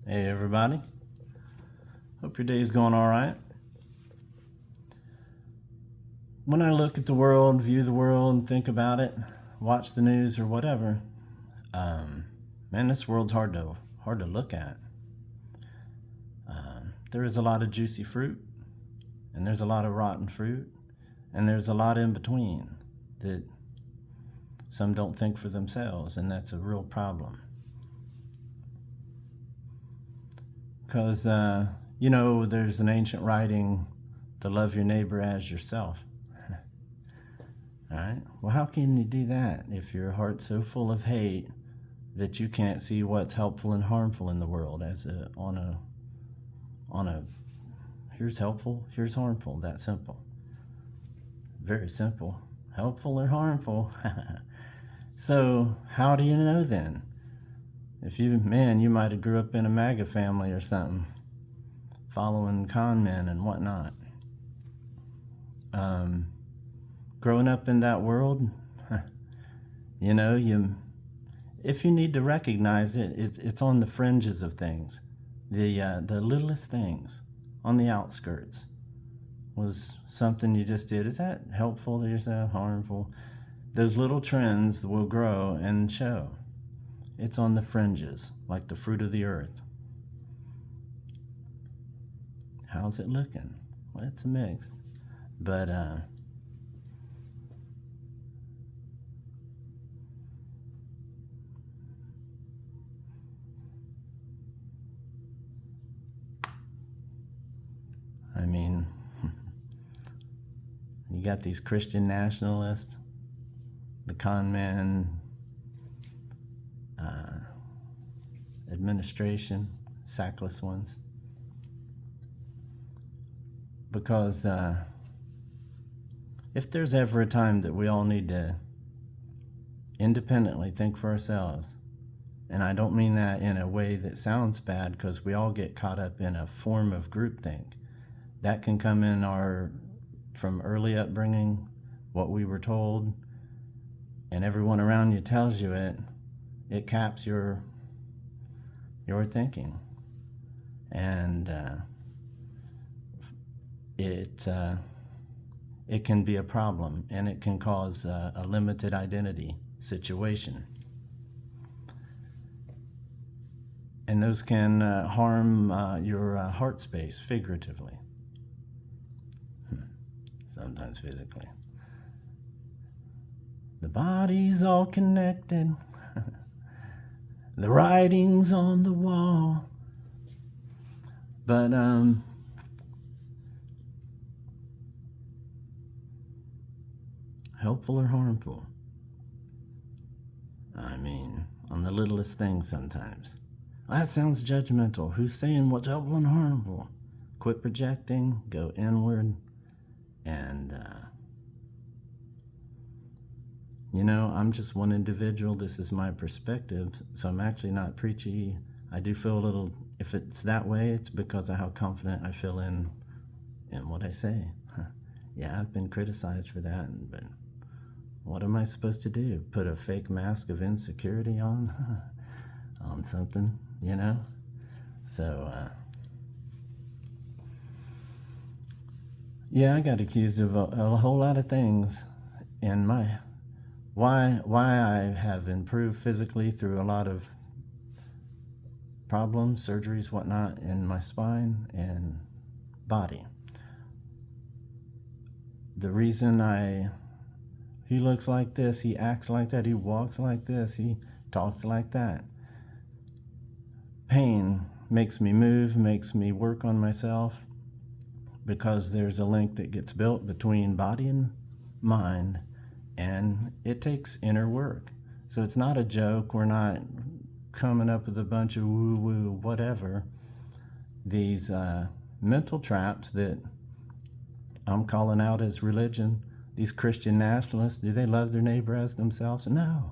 Hey everybody, hope your day's going all right. When I look at the world, view the world, and think about it, watch the news or whatever, man, this world's hard to look at. There is a lot of juicy fruit, and there's a lot of rotten fruit, and there's a lot in between that some don't think for themselves, and that's a real problem. Because, there's an ancient writing to love your neighbor as yourself. All right? Well, how can you do that if your heart's so full of hate that you can't see what's helpful and harmful in the world on a here's helpful, here's harmful, that simple. Very simple. Helpful or harmful. So, how do you know then? If you might have grew up in a MAGA family or something, following con men and whatnot. Growing up in that world, if you need to recognize it, it's on the fringes of things. The littlest things on the outskirts was something you just did. Is that helpful to yourself, harmful? Those little trends will grow and show. It's on the fringes, like the fruit of the earth. How's it looking? Well, it's a mix. But, you got these Christian nationalists, the con men, administration, sackless ones. Because if there's ever a time that we all need to independently think for ourselves, and I don't mean that in a way that sounds bad, because we all get caught up in a form of groupthink. That can come in from early upbringing, what we were told, and everyone around you tells you it caps your thinking. And it can be a problem, and it can cause a limited identity situation. And those can harm your heart space figuratively, sometimes physically. The body's all connected. The writing's on the wall. But helpful or harmful? On the littlest things sometimes. That sounds judgmental. Who's saying what's helpful and harmful? Quit projecting, go inward, and I'm just one individual. This is my perspective, so I'm actually not preachy. I do feel a little, if it's that way, it's because of how confident I feel in what I say. Yeah, I've been criticized for that, but what am I supposed to do? Put a fake mask of insecurity on something, So, I got accused of a whole lot of things in my why I have improved physically through a lot of problems, surgeries, whatnot, in my spine and body. The reason he looks like this, he acts like that, he walks like this, he talks like that. Pain makes me move, makes me work on myself, because there's a link that gets built between body and mind, and it takes inner work. So it's not a joke. We're not coming up with a bunch of woo-woo whatever. These mental traps that I'm calling out as religion, these Christian nationalists, do they love their neighbor as themselves? No.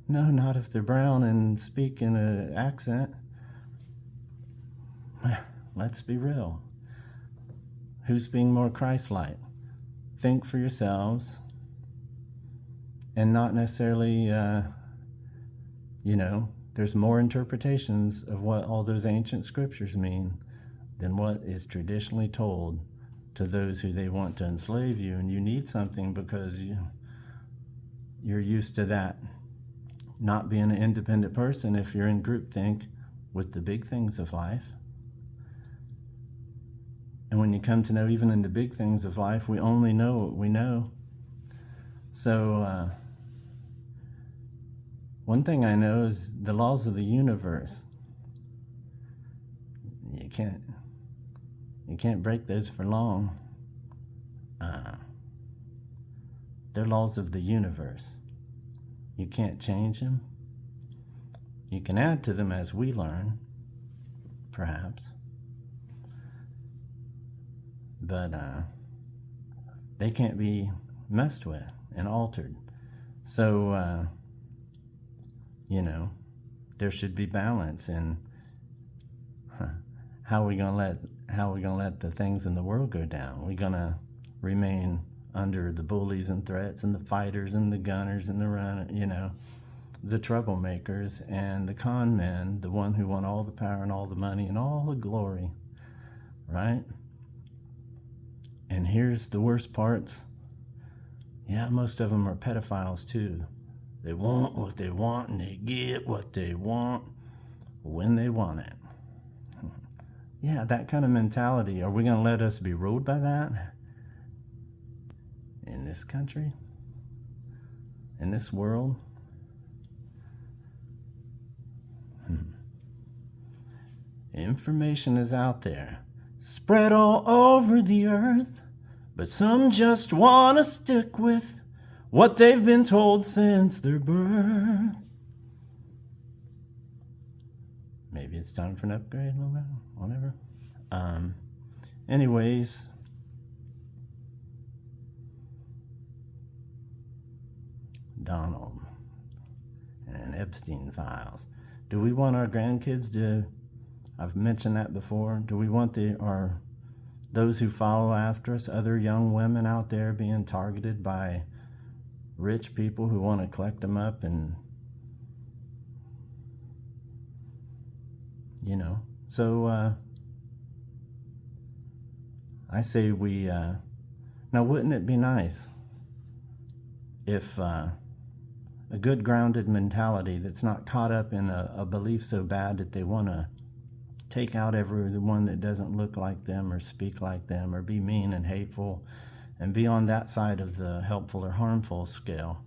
No, not if they're brown and speak in an accent. Let's be real. Who's being more Christ-like? Think for yourselves, and not necessarily, there's more interpretations of what all those ancient scriptures mean than what is traditionally told to those who they want to enslave you. And you need something because you're used to that, not being an independent person if you're in groupthink with the big things of life. And when you come to know even in the big things of life, we only know what we know. So one thing I know is the laws of the universe. You can't break those for long. They're laws of the universe. You can't change them. You can add to them as we learn, perhaps. But they can't be messed with and altered. So, there should be balance in how are we gonna let the things in the world go down? We're gonna remain under the bullies and threats and the fighters and the gunners and the troublemakers and the con men, the one who want all the power and all the money and all the glory, right? And here's the worst parts. Yeah, most of them are pedophiles too. They want what they want and they get what they want when they want it. Yeah, that kind of mentality. Are we going to let us be ruled by that? In this country? In this world? Information is out there, spread all over the earth, but some just want to stick with what they've been told since their birth. Maybe it's time for an upgrade a little bit, whatever. Anyways, Donald and Epstein files. Do we want our grandkids to, I've mentioned that before, do we want those who follow after us, other young women out there being targeted by rich people who want to collect them up and, so I say we, now wouldn't it be nice if a good grounded mentality that's not caught up in a belief so bad that they want to take out everyone that doesn't look like them or speak like them or be mean and hateful and be on that side of the helpful or harmful scale.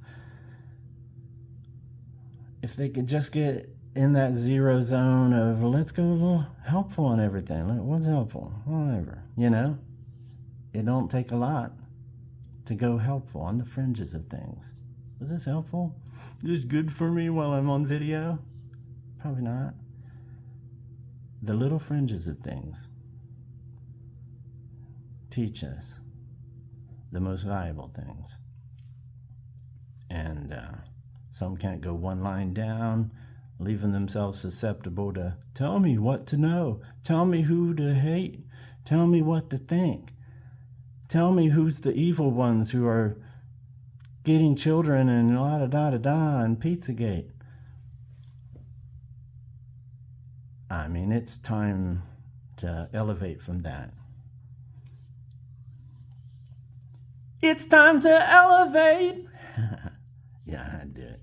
If they could just get in that zero zone of let's go a little helpful on everything. What's helpful? Whatever. It don't take a lot to go helpful on the fringes of things. Was this helpful? Is this good for me while I'm on video? Probably not. The little fringes of things teach us the most valuable things. And some can't go one line down, leaving themselves susceptible to tell me what to know, tell me who to hate, tell me what to think, tell me who's the evil ones who are getting children and la-da-da-da-da and Pizzagate. I mean, it's time to elevate from that. It's time to elevate. Yeah, I do it.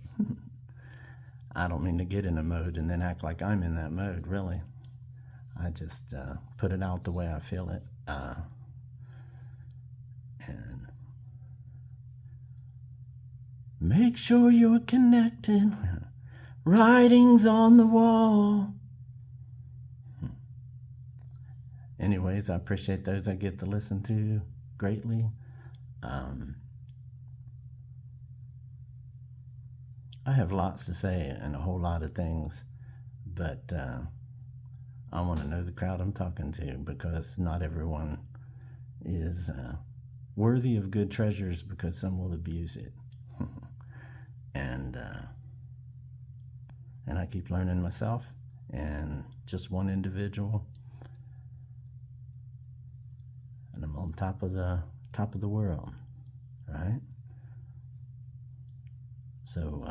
I don't mean to get in a mode and then act like I'm in that mode, really. I just put it out the way I feel it. And make sure you're connected. Writings on the wall. Anyways, I appreciate those I get to listen to greatly. I have lots to say and a whole lot of things, but I want to know the crowd I'm talking to, because not everyone is worthy of good treasures, because some will abuse it. And I keep learning myself, and just one individual, and I'm on top of the world, right? So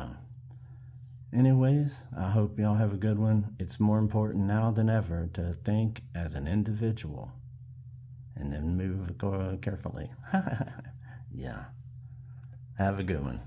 Anyways, I hope y'all have a good one. It's more important now than ever to think as an individual and then move carefully. Yeah. Have a good one.